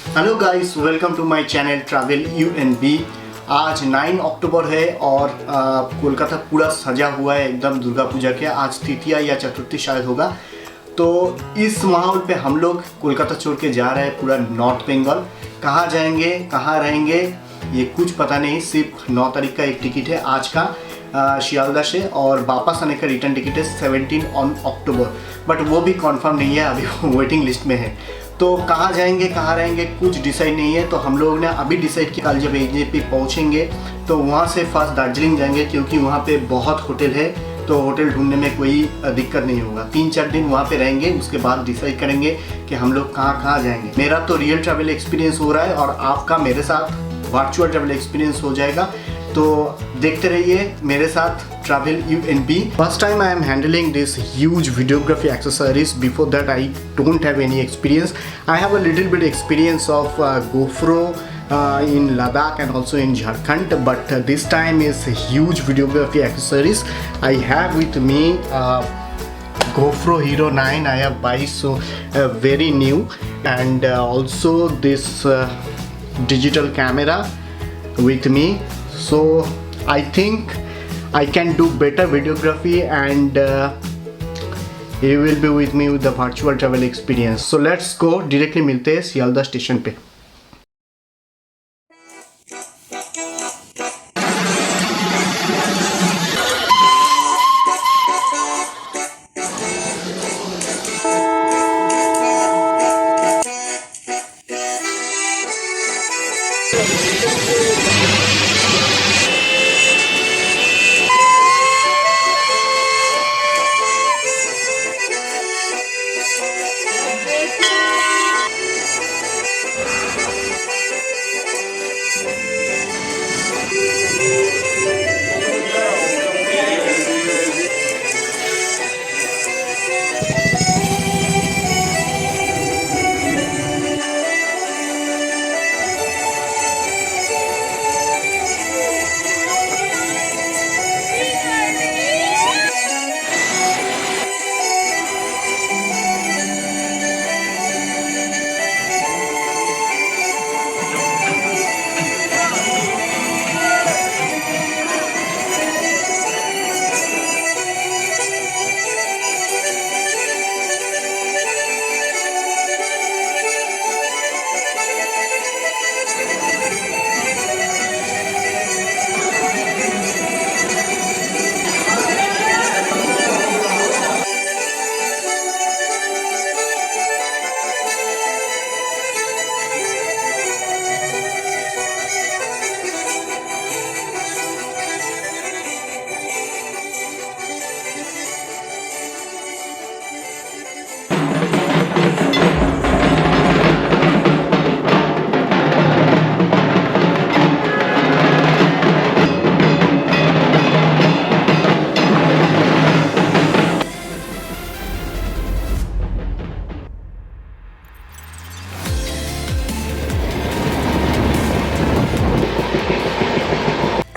Hello guys, welcome to my channel travel UNB। आज 9 अक्टूबर है और कोलकाता पूरा सजा हुआ है एकदम दुर्गा पूजा के। आज तृतीया या चतुर्थी शायद होगा। तो इस माहौल पे हम लोग कोलकाता छोड़ के जा रहे हैं पूरा नॉर्थ बंगाल। कहाँ जाएंगे, कहाँ रहेंगे, ये कुछ पता नहीं। सिर्फ 9 तारीख का एक टिकट है आज का शियालदा से, और वापस आने का रिटर्न टिकट है 17 अक्टूबर। बट वो भी कंफर्म नहीं है, अभी वेटिंग लिस्ट में है। तो कहाँ जाएंगे, कहाँ रहेंगे, कुछ डिसाइड नहीं है। तो हम लोग ने अभी डिसाइड किया कल जब AJP पहुँचेंगे तो वहाँ से फर्स्ट दार्जिलिंग जाएंगे, क्योंकि वहाँ पे बहुत होटल है। तो होटल ढूंढने में कोई दिक्कत नहीं होगा। 3-4 दिन वहाँ पे रहेंगे, उसके बाद डिसाइड करेंगे कि हम लोग कहाँ कहाँ जाएंगे। मेरा तो रियल ट्रैवल एक्सपीरियंस हो रहा है और आपका मेरे साथ वर्चुअल ट्रैवल एक्सपीरियंस हो जाएगा। तो देखते रहिए मेरे साथ travel UNB। First time I am handling this huge videography accessories. Before that I don't have any experience. I have a little bit experience of GoPro in Ladakh and also in Jharkhand, but this time is huge videography accessories. I have with me GoPro Hero 9. I have buy so very new, and also this digital camera with me. So I think I can do better videography, and you will be with me with the virtual travel experience. So let's go, directly मिलते हैं Sealdah station पे।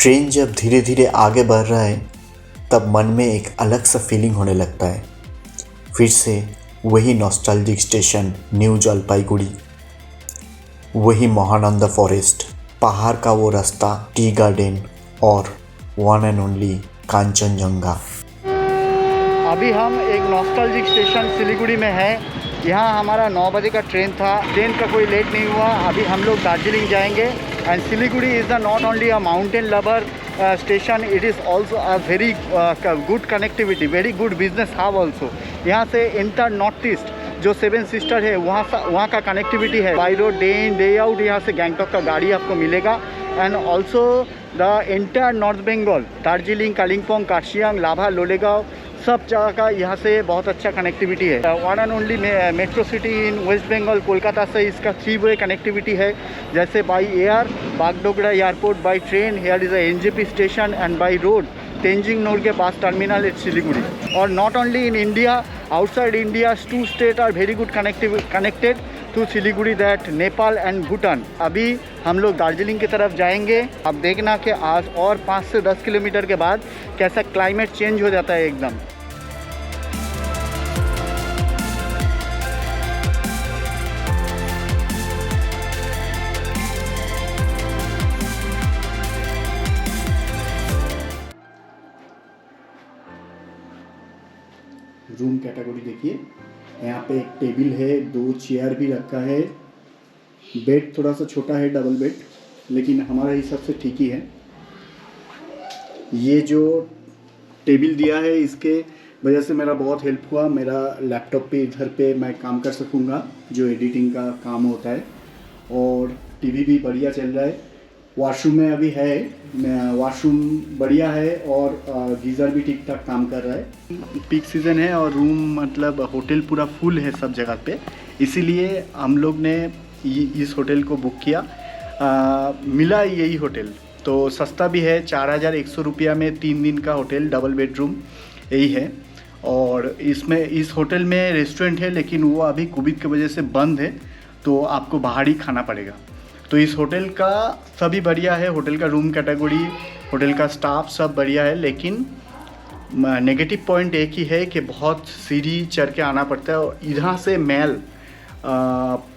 Train जब धीरे धीरे आगे बढ़ रहा है तब मन में एक अलग सा फीलिंग होने लगता है। फिर से वही नॉस्टैल्जिक स्टेशन न्यू जलपाईगुड़ी, वही महानंदा फॉरेस्ट, पहाड़ का वो रास्ता, टी गार्डन और वन एंड ओनली कांचनजंगा। अभी हम एक नॉस्टैल्जिक स्टेशन सिलीगुड़ी में है। यहाँ हमारा 9 बजे का ट्रेन था। ट्रेन का कोई लेट नहीं हुआ। अभी हम लोग दार्जिलिंग जाएंगे। And Siliguri is the not only a mountain lover station, it is also a very good connectivity, very good business hub also. यहाँ से इंटर नॉर्थ ईस्ट जो 7 सिस्टर है वहाँ का कनेक्टिविटी है। By road day in day out यहाँ से गैंगटॉक का गाड़ी आपको मिलेगा। And also the entire north Bengal, Darjeeling, Kalimpong, Kurseong, Lava, Lolegaon, सब जगह का यहाँ से बहुत अच्छा कनेक्टिविटी है। One and only metro city in west Bengal Kolkata से इसका 3 वे कनेक्टिविटी है। जैसे by air Bagdogra airport, by train here is a NJP station, and by road Tenzing नोड के पास टर्मिनल एट सिलीगुड़ी। और not only in India, outside India 2 state are very good connected to Siliguri, that Nepal and Bhutan. अभी हम लोग दार्जिलिंग की तरफ जाएंगे। अब देखना कि आज और 5 से 10 किलोमीटर के बाद कैसा क्लाइमेट चेंज हो जाता है एकदम। रूम कैटेगरी देखिए, यहाँ पे एक टेबल है, 2 चेयर भी रखा है, बेड थोड़ा सा छोटा है डबल बेड, लेकिन हमारे हिसाब से ठीक ही है। ये जो टेबल दिया है इसके वजह से मेरा बहुत हेल्प हुआ, मेरा लैपटॉप पे इधर पे मैं काम कर सकूँगा जो एडिटिंग का काम होता है, और टीवी भी बढ़िया चल रहा है। वॉशरूम में अभी है, वॉशरूम बढ़िया है और गीज़र भी ठीक ठाक काम कर रहा है। पीक सीज़न है और रूम मतलब होटल पूरा फुल है सब जगह पे, इसीलिए हम लोग ने इस होटल को बुक किया। मिला यही होटल तो सस्ता भी है, 4100 रुपया में 3 दिन का होटल, डबल बेडरूम यही है। और इसमें इस होटल में रेस्टोरेंट है, लेकिन वो अभी कोविड की वजह से बंद है, तो आपको बाहर ही खाना पड़ेगा। तो इस होटल का सभी बढ़िया है, होटल का रूम कैटेगरी, होटल का स्टाफ सब बढ़िया है, लेकिन नेगेटिव पॉइंट एक ही है कि बहुत सीढ़ी चढ़ के आना पड़ता है और इधर से महल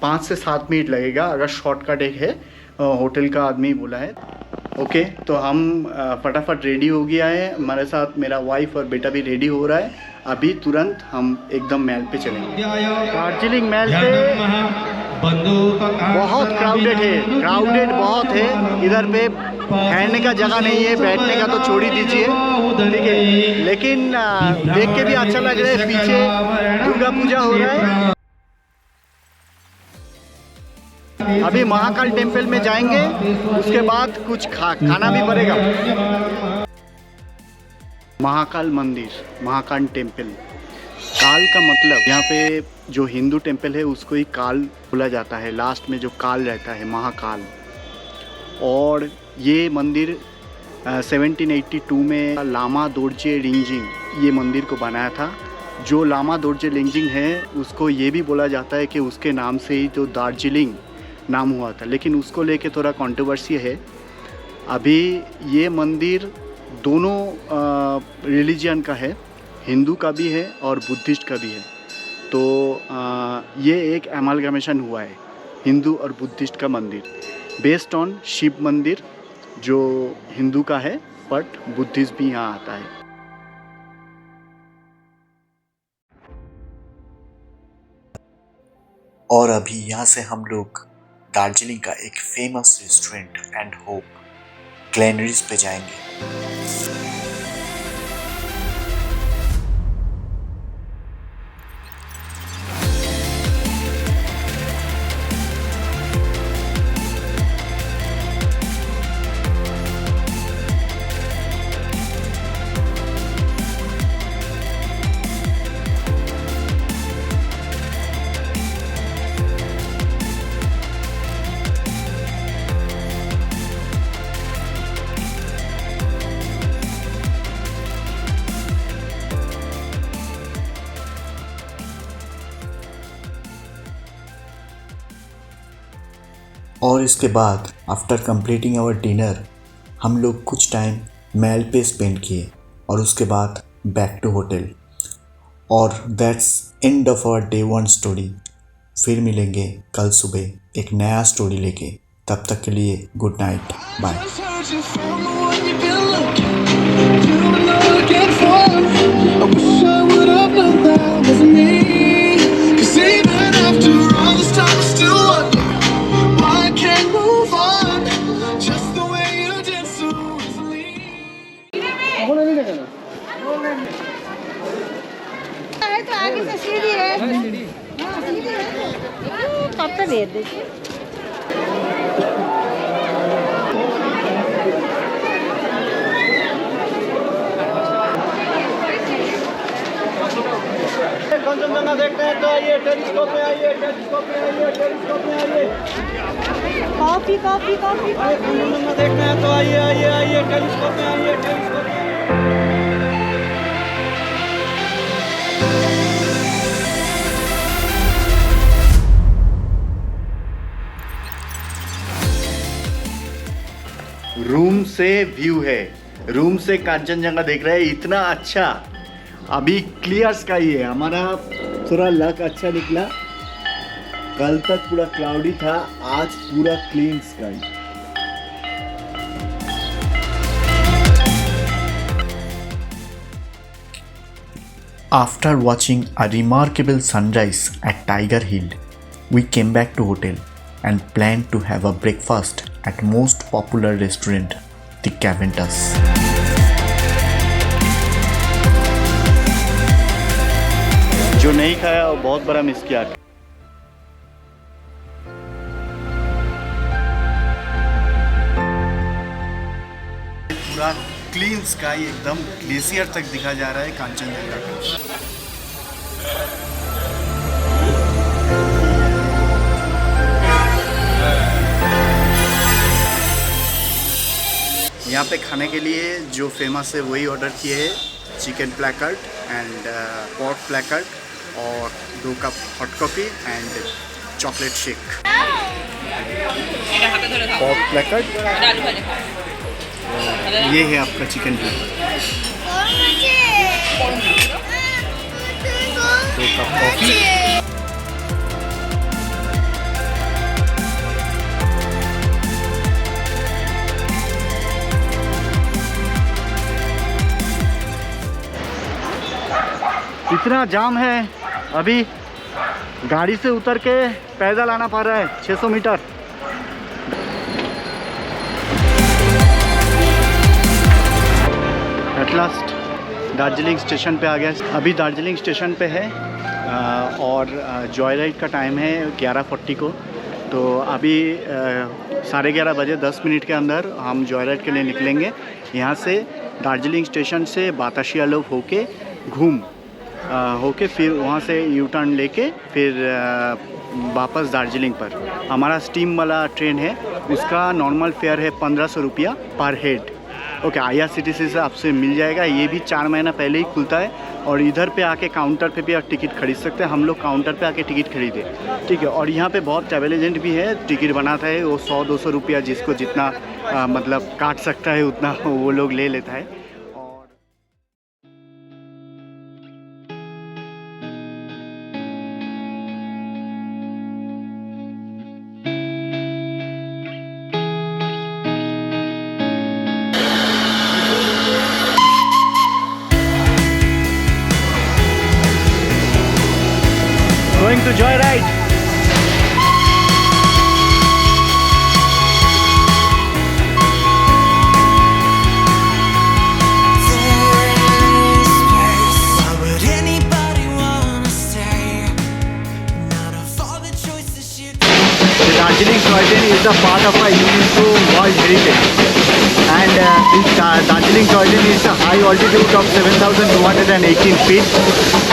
5 से 7 मिनट लगेगा अगर शॉर्टकट एक है, होटल का आदमी बोला है। ओके, तो हम फटाफट रेडी हो गया है, हमारे साथ मेरा वाइफ और बेटा भी रेडी हो रहा है। अभी तुरंत हम एकदम महल पे चलेंगे। दार्जिलिंग महल पे बहुत क्राउडेड है, क्राउडेड बहुत है, इधर पे ठहरने का जगह नहीं है, बैठने का तो छोड़ ही दीजिए, ठीक है। लेकिन देख के भी अच्छा लग रहा है, पीछे दुर्गा पूजा हो रहा है। अभी महाकाल टेम्पल में जाएंगे, उसके बाद कुछ खाना भी पड़ेगा। महाकाल मंदिर, महाकाल टेम्पल, काल का मतलब यहाँ पे जो हिंदू टेम्पल है उसको ही काल बोला जाता है, लास्ट में जो काल रहता है महाकाल। और ये मंदिर 1782 में लामा दोर्जे रिंगजिंग ये मंदिर को बनाया था। जो लामा दोर्जे रिंगजिंग है उसको ये भी बोला जाता है कि उसके नाम से ही जो दार्जिलिंग नाम हुआ था, लेकिन उसको लेके थोड़ा कंट्रोवर्सी है। अभी ये मंदिर दोनों रिलीजन का है, हिंदू का भी है और बुद्धिस्ट का भी है। तो ये एक एमालगमेशन हुआ है हिंदू और बुद्धिस्ट का मंदिर, बेस्ड ऑन शिव मंदिर जो हिंदू का है, बट बुद्धिस्ट भी यहाँ आता है। और अभी यहाँ से हम लोग दार्जिलिंग का एक famous restaurant and hope Glenary's पे जाएंगे। और इसके बाद आफ्टर कंप्लीटिंग आवर डिनर हम लोग कुछ टाइम महल पे स्पेंड किए और उसके बाद बैक टू होटल। और that's end of our day 1 story. फिर मिलेंगे कल सुबह एक नया स्टोरी लेके, तब तक के लिए गुड नाइट, बाय। तो आगे से सीढ़ी है, सीढ़ी है, तब तक भेज दीजिए। कंचनजंगा देखते हैं तो आइए, टेलीस्कोप में आइए, टेलीस्कोप में आइए, टेलीस्कोप में आइए। कॉफी कॉफी कॉफी कंचनजंगा देखते हैं तो आइए, आइए, आइए, टेलीस्कोप में आइए, टेलीस्कोप में। रूम से व्यू है, रूम से कांचनजंगा देख रहे हैं, इतना अच्छा। अभी क्लियर स्काई है, हमारा थोड़ा लक अच्छा निकला। कल तक पूरा क्लाउडी था, आज पूरा clean sky. After watching a remarkable sunrise at Tiger Hill, we came back to hotel and planned to have a breakfast at most popular restaurant, the Caventus. जो नहीं खाया वो बहुत बड़ा मिस किया। पूरा क्लीन स्काई एकदम ग्लेशियर तक दिखा जा रहा है कांचनजंगा का। यहाँ पे खाने के लिए जो फेमस है वही ऑर्डर किए हैं, chicken placard and pork placard और 2 cup hot coffee and chocolate shake. Pork placard, ये है आपका चिकन प्लैकर्ड, 2 कप कॉफ़ी। इतना जाम है, अभी गाड़ी से उतर के पैदल आना पड़ रहा है 600 meter. At last Darjeeling station पे आ गया। अभी दार्जिलिंग स्टेशन पे है और जॉय राइड का टाइम है 11:40 को। तो अभी 11:30 बजे 10 मिनट के अंदर हम जॉय राइड के लिए निकलेंगे। यहाँ से दार्जिलिंग स्टेशन से बाताशियालू होके होके फिर वहाँ से यू टर्न लेके फिर वापस दार्जिलिंग पर। हमारा स्टीम वाला ट्रेन है, उसका नॉर्मल फेयर है 1500 रुपया पर हेड। ओके, IRCTC से आपसे मिल जाएगा। ये भी 4 महीना पहले ही खुलता है और इधर पे आके काउंटर पे भी आप टिकट खरीद सकते हैं। हम लोग काउंटर पे आके टिकट खरीदे, ठीक है। और यहाँ पे बहुत ट्रैवल एजेंट भी है, टिकट बनाता है वो 100-200 रुपया, जिसको जितना मतलब काट सकता है उतना वो लोग ले लेता है। Going to Joyride. Darjeeling Toy Train is a part of a UNESCO World Heritage, and this Darjeeling Toy Train is a high altitude of 7,218 feet,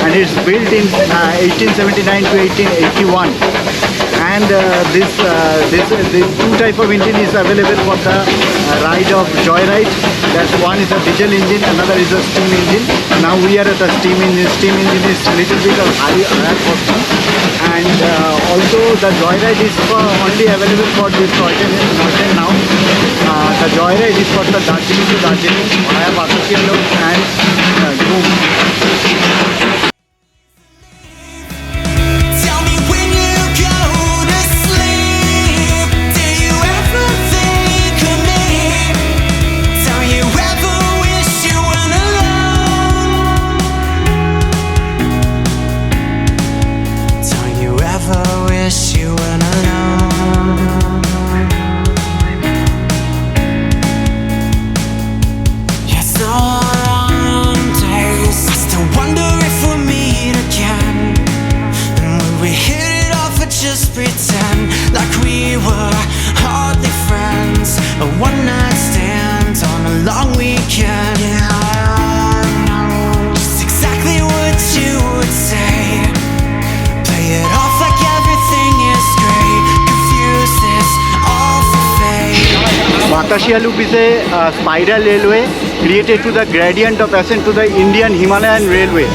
and it's built in 1879 to 1881. And this 2 type of engine is available for the ride of Joyride. That one is a diesel engine, another is a steam engine. Now we are at the steam engine. Steam engine is little bit of higher costing, and also the Joyride is only available for this toy train now. The Joyride is for the Darjeeling to Darjeeling via Batashialu and Ghum. Batashialu is a spiral railway created to the gradient of ascent to the Indian Himalayan Railway.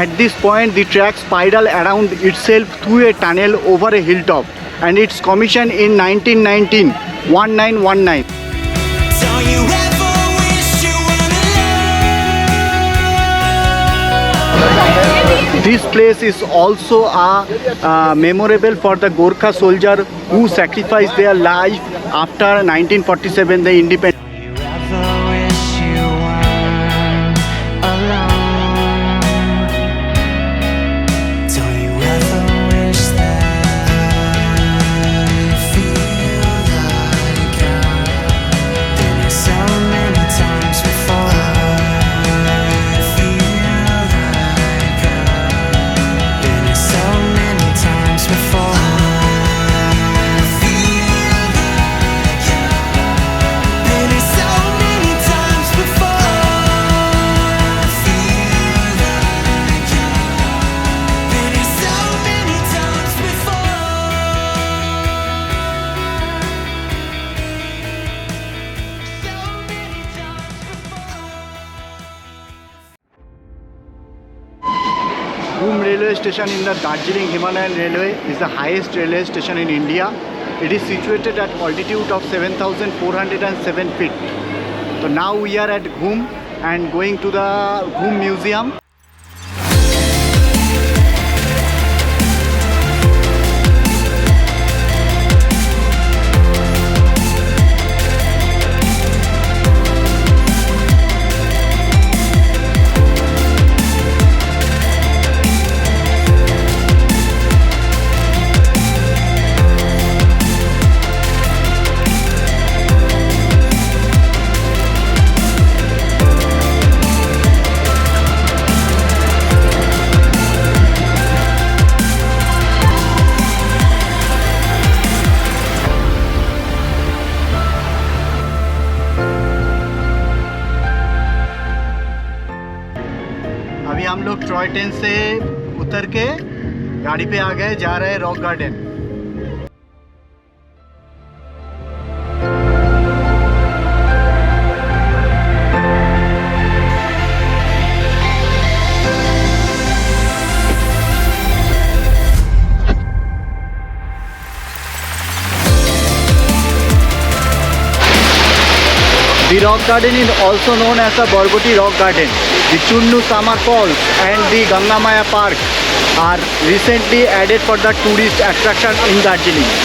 At this point, the track spiral around itself through a tunnel over a hilltop, and it's commissioned in 1919. this place is also a memorable for the Gorkha soldier who sacrificed their life after 1947 the independence. You ever wish you weren't alone? Don't you ever wish that you feel like I've been here so many times before? I feel like I've been here so many times before. I feel like I've been here so many times before. I feel like I've been here so many times before. So many times before. Ghum railway station in the Darjeeling Himalayan Railway is the highest railway station in India. It is situated at altitude of 7,407 feet. So now we are at Ghum and going to the Ghum Museum. अभी हम लोग toy train से उतर के गाड़ी पे आ गए, जा रहे हैं rock garden. The rock garden is also known as the Borgoti Rock Garden. The Chunnu Sama Falls and the Gangamaya Park are recently added for the tourist attraction in Darjeeling.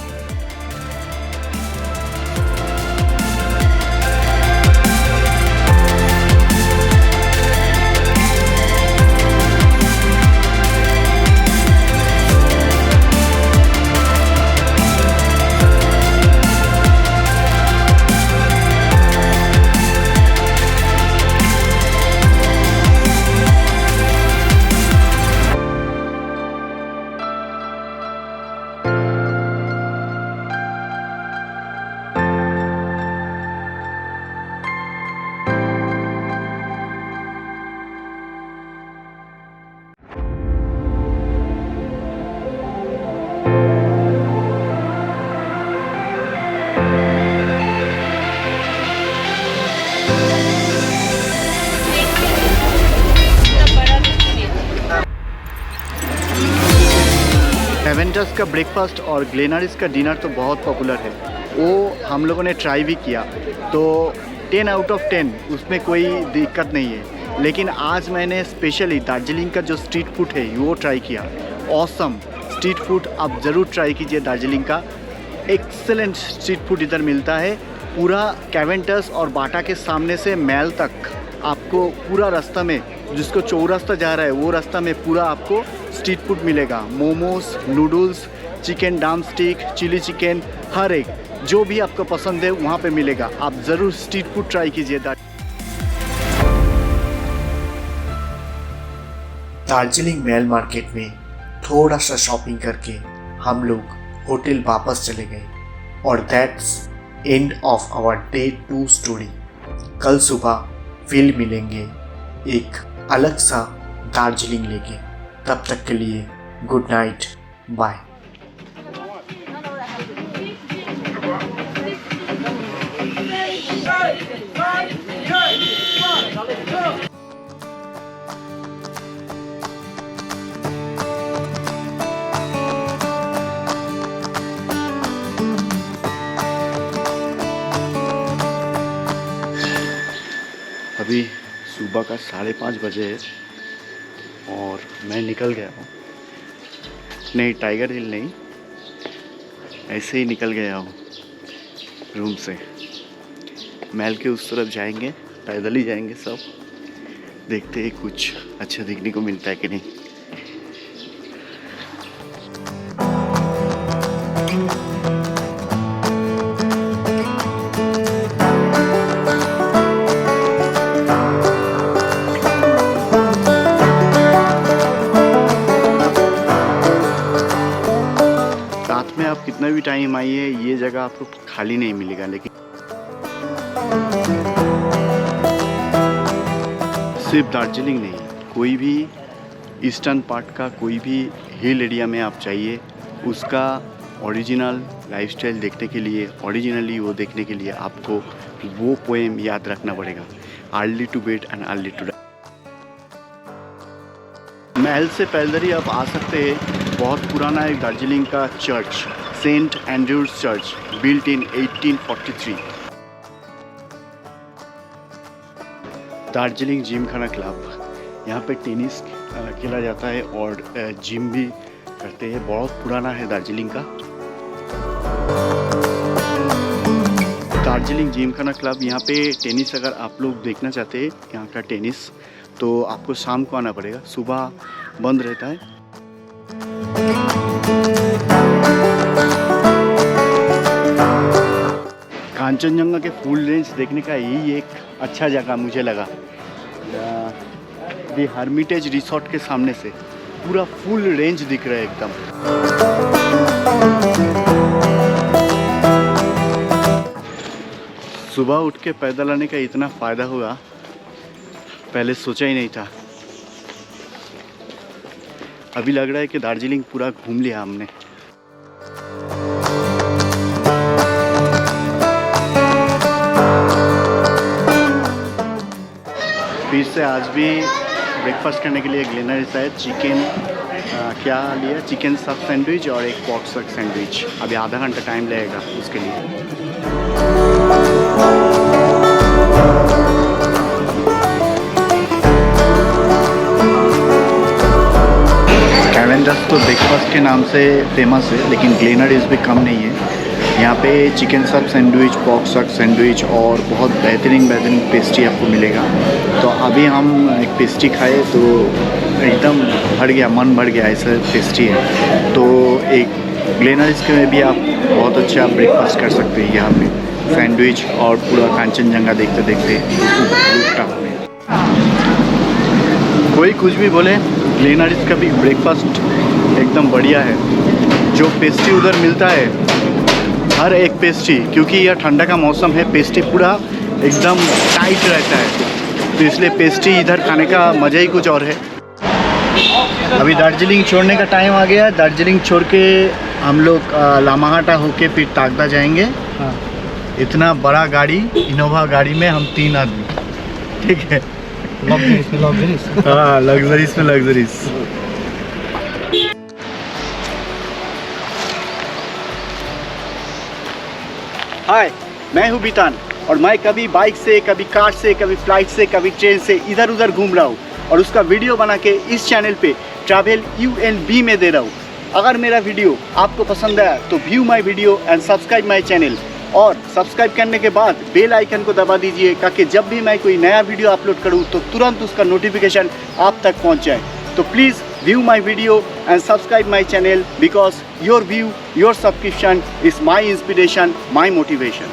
कैवेंटर्स का ब्रेकफास्ट और ग्लेनरिस का dinner तो बहुत popular है, वो हम लोगों ने ट्राई भी किया, तो 10 आउट ऑफ 10 उसमें कोई दिक्कत नहीं है। लेकिन आज मैंने स्पेशली दार्जिलिंग का जो स्ट्रीट फूड है वो ट्राई किया। ऑसम स्ट्रीट फूड आप ज़रूर ट्राई कीजिए। दार्जिलिंग का एक्सेलेंट स्ट्रीट फूड इधर मिलता है। पूरा कैवेंटर्स और बाटा के सामने से मैल तक आपको पूरा रास्ता में, जिसको चौरास्ता जा रहा है वो रास्ता में पूरा आपको स्ट्रीट फूड मिलेगा। Momos, noodles, chicken drumstick, chilli chicken, हर एक जो भी आपको पसंद है वहाँ पे मिलेगा। आप ज़रूर स्ट्रीट फूड ट्राई कीजिए। दार्जिलिंग मेल मार्केट में थोड़ा सा शॉपिंग करके हम लोग होटल वापस चले गए और that's end of our day 2 story. कल सुबह फिर मिलेंगे एक अलग सा दार्जिलिंग लेके। तब तक के लिए गुड नाइट, बाय। अभी सुबह का 5:30 बजे है और मैं निकल गया हूँ। नहीं, टाइगर हिल नहीं, ऐसे ही निकल गया हूँ रूम से। महल के उस तरफ जाएंगे, पैदल ही जाएंगे सब। देखते हैं कुछ अच्छा देखने को मिलता है कि नहीं। साथ में आप कितना भी टाइम आइए, ये जगह आपको खाली नहीं मिलेगा। लेकिन सिर्फ दार्जिलिंग नहीं, कोई भी ईस्टर्न पार्ट का कोई भी हिल एरिया में आप चाहिए, उसका ओरिजिनल लाइफस्टाइल देखने के लिए, ओरिजिनली वो देखने के लिए आपको वो पोएम याद रखना पड़ेगा, early to bed and early to die. महल से पैदल ही आप आ सकते हैं। बहुत पुराना एक दार्जिलिंग का church, Saint Andrews church, built in 1843। Darjeeling gymkhana club, यहाँ पे टेनिस खेला जाता है और जिम भी करते हैं। बहुत पुराना है दार्जिलिंग का। दार्जिलिंग जिमखाना क्लब, यहाँ पे टेनिस अगर आप लोग देखना चाहते हैं यहाँ का टेनिस, तो आपको शाम को आना पड़ेगा, सुबह बंद रहता है। कांचनजंगा के फुल रेंज देखने का यही एक अच्छा जगह मुझे लगा। दी हर्मिटेज रिसोर्ट के सामने से पूरा फुल रेंज दिख रहा है एकदम। सुबह उठ के पैदल आने का इतना फ़ायदा होगा, पहले सोचा ही नहीं था। अभी लग रहा है कि दार्जिलिंग पूरा घूम लिया हमने। फिर से आज भी ब्रेकफास्ट करने के लिए ग्लेनरिस है। चिकन क्या लिया, चिकन सब सैंडविच और एक पॉर्क सक सैंडविच। अभी आधा घंटा टाइम लगेगा उसके लिए। कैवेंडर्स तो ब्रेकफास्ट के नाम से फेमस है, लेकिन ग्लेनरिस भी कम नहीं है। यहाँ पे चिकन सब सैंडविच, पॉर्क सक सैंडविच और बहुत बेहतरीन पेस्ट्री आपको मिलेगा। तो अभी हम एक पेस्ट्री खाए तो एकदम भर गया, मन भर गया, ऐसा पेस्ट्री है। तो एक ग्लेनरिस के में भी आप बहुत अच्छा ब्रेकफास्ट कर सकते हैं यहाँ पे, सैंडविच और पूरा कांचनजंगा देखते देखते रूफटॉप में। कोई कुछ भी बोले, ग्लेनरिस का भी ब्रेकफास्ट एकदम बढ़िया है। जो पेस्ट्री उधर मिलता है, हर एक पेस्ट्री, क्योंकि यह ठंडा का मौसम है, पेस्ट्री पूरा एकदम टाइट रहता है, तो इसलिए पेस्ट्री इधर खाने का मज़ा ही कुछ और है। अभी दार्जिलिंग छोड़ने का टाइम आ गया। दार्जिलिंग छोड़ के हम लोग लामाहाटा होके फिर तागदा जाएंगे। इतना बड़ा गाड़ी, इनोवा गाड़ी में हम 3 आदमी, ठीक है। लग्जरीज हाँ, लग्जरीज में लग्जरीज। हाय, मैं हूँ बीतान और मैं कभी बाइक से, कभी कार से, कभी फ्लाइट से, कभी ट्रेन से इधर उधर घूम रहा हूँ और उसका वीडियो बना के इस चैनल पे ट्रैवल UNB में दे रहा हूँ। अगर मेरा वीडियो आपको पसंद आया तो view my video and subscribe my channel, और सब्सक्राइब करने के बाद बेल आइकन को दबा दीजिए ताकि जब भी मैं कोई नया वीडियो अपलोड करूँ तो तुरंत उसका नोटिफिकेशन आप तक पहुँच जाए। तो please view my video and subscribe my channel because your view, your subscription is my inspiration, my motivation.